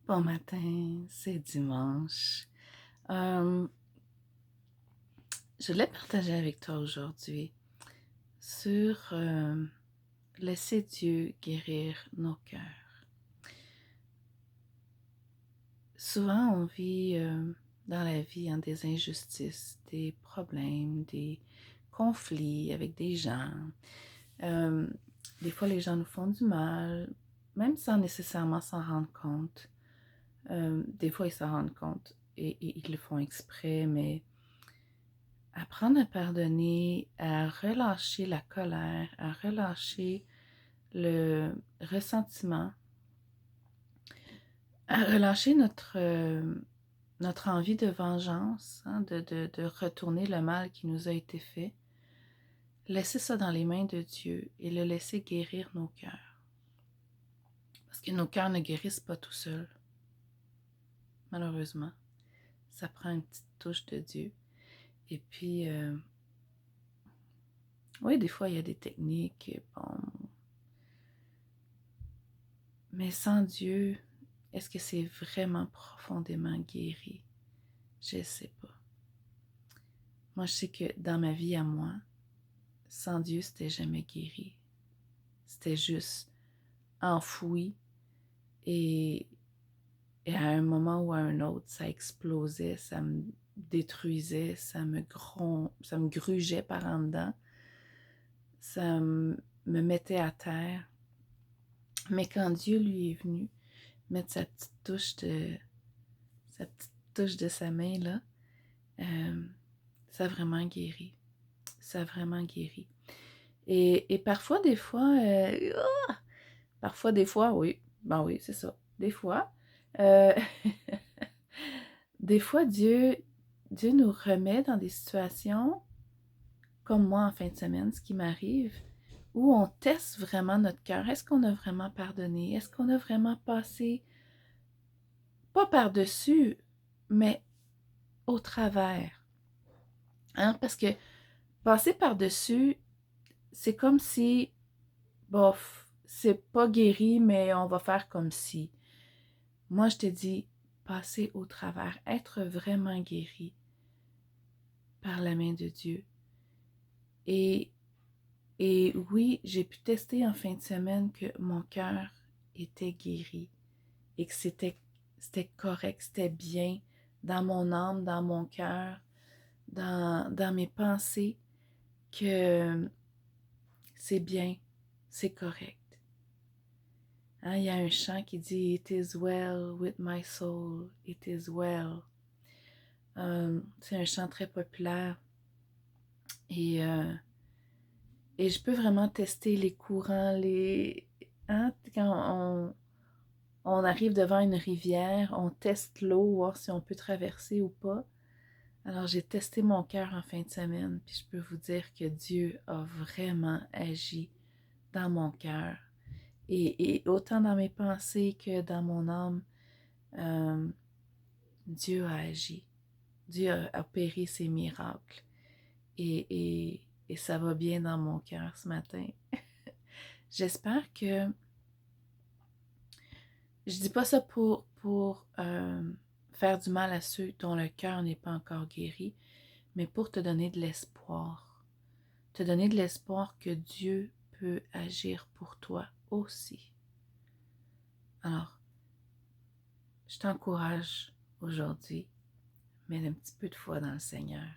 Bon matin, c'est dimanche. Euh, je voulais partager avec toi aujourd'hui sur laisser Dieu guérir nos cœurs. Souvent, on vit dans la vie des injustices, des problèmes, des conflits avec des gens. Euh, des fois, les gens nous font du mal, même sans nécessairement s'en rendre compte. Des fois, ils s'en rendent compte et ils le font exprès, mais apprendre à pardonner, à relâcher la colère, à relâcher le ressentiment, à relâcher notre envie de vengeance, de retourner le mal qui nous a été fait. Laisser ça dans les mains de Dieu et le laisser guérir nos cœurs. Parce que nos cœurs ne guérissent pas tout seuls, malheureusement. Ça prend une petite touche de Dieu. Et puis, oui, des fois, il y a des techniques, bon. Mais sans Dieu, est-ce que c'est vraiment profondément guéri? Je ne sais pas. Moi, je sais que dans ma vie à moi, sans Dieu, c'était jamais guéri. C'était juste enfoui et, et à un moment ou à un autre, ça explosait, ça me détruisait, ça me grugeait par en dedans, me mettait à terre. Mais quand Dieu lui est venu mettre sa petite touche de sa main là, ça a vraiment guéri. Ça a vraiment guéri. Et parfois, des fois, oui. Ben oui, c'est ça. Des fois, euh, des fois, Dieu nous remet dans des situations, comme moi en fin de semaine, ce qui m'arrive, où on teste vraiment notre cœur. Est-ce qu'on a vraiment pardonné? Est-ce qu'on a vraiment passé, pas par-dessus, mais au travers? Hein? Parce que passer par-dessus, c'est comme si, bof, c'est pas guéri, mais on va faire comme si. Moi, je te dis, passer au travers, être vraiment guéri par la main de Dieu. Et, et oui, j'ai pu tester en fin de semaine que mon cœur était guéri et que c'était correct, c'était bien dans mon âme, dans mon cœur, dans mes pensées, que c'est bien, c'est correct. Hein, il y a un chant qui dit It is well with my soul, it is well. C'est un chant très populaire et, euh, et je peux vraiment tester les courants, hein, quand on arrive devant une rivière, on teste l'eau, voir si on peut traverser ou pas. Alors j'ai testé mon cœur en fin de semaine, puis je peux vous dire que Dieu a vraiment agi dans mon cœur. Et autant dans mes pensées que dans mon âme, euh, Dieu a agi. Dieu a opéré ses miracles. Et ça va bien dans mon cœur ce matin. J'espère que... Je dis pas ça pour faire du mal à ceux dont le cœur n'est pas encore guéri, mais pour te donner de l'espoir. Te donner de l'espoir que Dieu peut agir pour toi aussi. Alors, je t'encourage aujourd'hui, mets un petit peu de foi dans le Seigneur.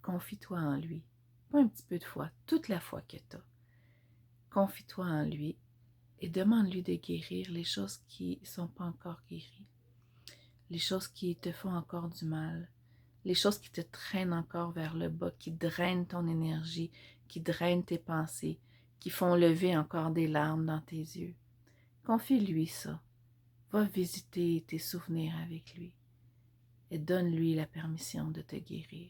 Confie-toi en lui. Pas un petit peu de foi, toute la foi que tu as. Confie-toi en lui et demande-lui de guérir les choses qui ne sont pas encore guéries, les choses qui te font encore du mal, les choses qui te traînent encore vers le bas, qui drainent ton énergie, qui drainent tes pensées, qui font lever encore des larmes dans tes yeux. Confie-lui ça. Va visiter tes souvenirs avec lui et donne-lui la permission de te guérir.